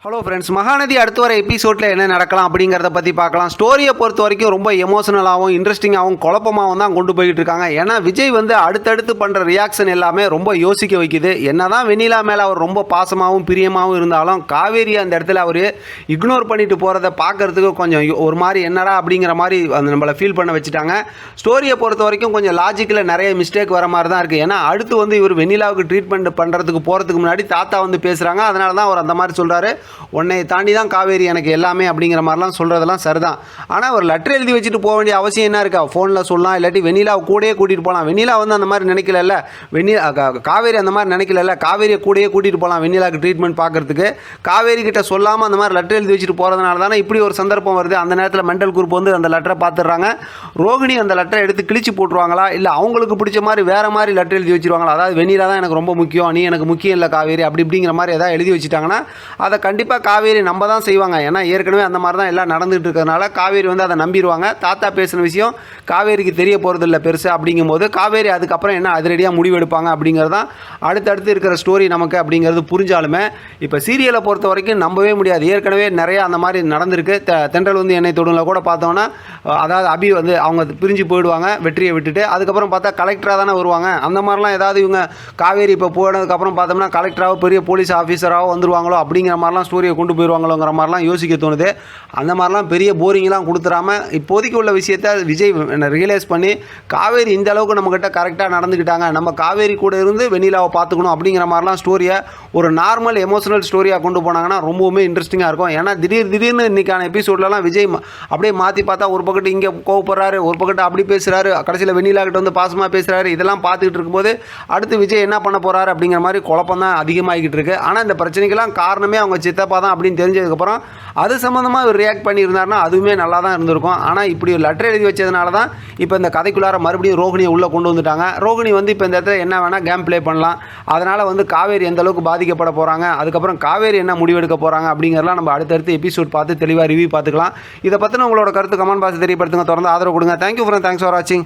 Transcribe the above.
Hello friends, Mahanadi அடுத்து வர எபிசோடில் என்ன நடக்கலாம் அப்படிங்கிறத பற்றி பார்க்கலாம். ஸ்டோரியை பொறுத்த வரைக்கும் ரொம்ப எமோஷனலாகவும் இன்ட்ரெஸ்டிங்காகவும் குழப்பமாகவும் தான் கொண்டு போய்கிட்டு இருக்காங்க. ஏன்னா விஜய் அடுத்தடுத்து பண்ணுற ரியாக்ஷன் எல்லாமே ரொம்ப யோசிக்க வைக்குது. என்ன தான் வெண்ணிலா மேலே அவர் ரொம்ப பாசமாகவும் பிரியமாகவும் இருந்தாலும் காவேரி அந்த இடத்துல அவர் இக்னோர் பண்ணிட்டு போகிறத பார்க்குறதுக்கு கொஞ்சம் ஒரு மாதிரி என்னடா அப்படிங்கிற மாதிரி நம்மளை ஃபீல் பண்ண வச்சுட்டாங்க. ஸ்டோரியை பொறுத்த வரைக்கும் கொஞ்சம் லாஜிக்கில் நிறைய மிஸ்டேக் வர மாதிரி தான் இருக்குது. ஏன்னா அடுத்து இவர் வெண்ணிலாவுக்கு ட்ரீட்மெண்ட் பண்ணுறதுக்கு போகிறதுக்கு முன்னாடி தாத்தா பேசுகிறாங்க. அதனால தான் அவர் அந்த மாதிரி சொல்கிறாரு, உன்னை தாண்டி தான் காவேரி எனக்கு எல்லாமே அப்படிங்கிற மாதிரிலாம் சொல்கிறதெல்லாம் சரிதான். ஆனால் ஒரு லெட்டர் எழுதி வச்சுட்டு போக வேண்டிய அவசியம் என்ன இருக்கா? ஃபோனில் சொல்லலாம், இல்லாட்டி வெண்ணிலாவை கூடயே கூட்டிகிட்டு போகலாம். வெண்ணிலா அந்த மாதிரி நினைக்கல, காவேரி அந்த மாதிரி நினைக்கல. காவேரியை கூடயே கூட்டிகிட்டு போகலாம் வெண்ணிலாவுக்கு ட்ரீட்மெண்ட் பார்க்குறதுக்கு. காவேரி கிட்ட சொல்லாமல் அந்த மாதிரி லெட்டர் எழுதி வச்சுட்டு போகிறதுனால தானே இப்படி ஒரு சந்தர்ப்பம் வருது. அந்த நேரத்தில் மெண்டல் குரூப் அந்த லெட்டரை பார்த்துடுறாங்க. ரோகிணி அந்த லெட்டரை எடுத்து கிழிச்சு போட்டுருவாங்களா, இல்லை அவங்களுக்கு பிடிச்ச மாதிரி வேறு மாதிரி லெட்டர் எழுதி வச்சுருவாங்களா? அதாவது வெண்ணிலா தான் எனக்கு ரொம்ப முக்கியம், நீ எனக்கு முக்கியம் இல்லை காவேரி, அப்படி இப்படிங்கிற மாதிரி எதாவது எழுதி வச்சுட்டாங்கன்னா அதை கண்டிப்பாக காவேரி நம்ப தான் செய்வாங்க. ஏன்னா ஏற்கனவே அந்த மாதிரி தான் எல்லாம் நடந்துகிட்டு இருக்கிறதுனால காவேரி அதை நம்பிடுவாங்க. தாத்தா பேசின விஷயம் காவேரிக்கு தெரிய போகிறது இல்லை பெருசு. அப்படிங்கும்போது காவேரி அதுக்கப்புறம் என்ன அதிரடியாக முடிவெடுப்பாங்க அப்படிங்கிறது தான் அடுத்தடுத்து இருக்கிற ஸ்டோரி நமக்கு. அப்படிங்கிறது புரிஞ்சாலுமே இப்போ சீரியலை பொறுத்த வரைக்கும் நம்பவே முடியாது. ஏற்கனவே நிறையா அந்த மாதிரி நடந்திருக்கு. தென்றல் என்னை தொடுல கூட பார்த்தோன்னா, அதாவது அபி அவங்க பிரிஞ்சு போயிடுவாங்க வெற்றியை விட்டுட்டு. அதுக்கப்புறம் பார்த்தா கலெக்டராக தானே வருவாங்க. அந்த மாதிரிலாம் ஏதாவது இவங்க காவேரி இப்போ போனதுக்கப்புறம் பார்த்தோம்னா கலெக்டராகவோ பெரிய போலீஸ் ஆஃபீஸராகவோ வந்துருவாங்களோ அப்படிங்கிற மாதிரிலாம் ஸ்டோரியை கொண்டு போயிடுவாங்களோங்கிற மாதிரிலாம் யோசிக்க தோணுது. அந்த மாதிரிலாம் பெரிய போரிங்லாம் கொடுத்துடாம இப்போதைக்கு உள்ள விஷயத்தை விஜய் ரியலைஸ் பண்ணி காவேரி இந்த அளவுக்கு நம்மக்கிட்ட கரெக்டாக நடந்துக்கிட்டாங்க, நம்ம காவேரி கூட இருந்து வெண்ணிலாவை பார்த்துக்கணும் அப்படிங்கிற மாதிரிலாம் ஸ்டோரியை ஒரு நார்மல் எமோஷனல் ஸ்டோரியாக கொண்டு போனாங்கன்னா ரொம்பவுமே இன்ட்ரெஸ்டிங்காக இருக்கும். ஏன்னா திடீர்னு இன்றைக்கான எபிசோட்லலாம் விஜய் அப்படியே மாற்றி பார்த்தா ஒரு பக்கத்து இங்கே கோவப்படுறாரு, ஒரு பக்கத்து அப்படி பேசுகிறாரு, கடைசியில் வெண்ணிலா கிட்ட பாசமாக பேசுகிறாரு. இதெல்லாம் பார்த்துக்கிட்டு இருக்கும்போது அடுத்து விஜய் என்ன பண்ண போகிறாரு அப்படிங்கிற மாதிரி குழப்பம் தான் அதிகமாகிக்கிட்டு இருக்குது. ஆனால் இந்த பிரச்சனைக்கெல்லாம் காரணமே அவங்க சித்தப்பா தான் அப்படின்னு தெரிஞ்சதுக்கப்புறம் அது சம்மந்தமாக ஒரு ரியாக்ட் பண்ணியிருந்தாருன்னா அதுவுமே நல்லா தான் இருந்திருக்கும். ஆனால் இப்படி ஒரு லெட்டர் எழுதி வச்சதுனால தான் இப்போ இந்த கதைக்குள்ளார மறுபடியும் ரோகிணியை உள்ளே கொண்டு வந்துட்டாங்க. ரோகிணி இப்போ இந்த இடத்துல என்ன வேணால் கேம் ப்ளே பண்ணலாம். அதனால் காவேரி எந்த அளவுக்கு பாதிக்கப்பட போகிறாங்க, அதுக்கப்புறம் காவேரி என்ன முடிவெடுக்க போகிறாங்க அப்படிங்கிறலாம் நம்ம அடுத்தடுத்து எபிசோட் பார்த்து தெளிவாக ரிவ்யூ பார்த்துக்கலாம். இதை பற்றின உங்களோட கருத்து கமெண்ட் பாக்ஸ் தெரியப்படுத்துங்க. தொடர்ந்து ஆதரவு கொடுங்க. தேங்க்யூ ஃபார் வாட்சிங்.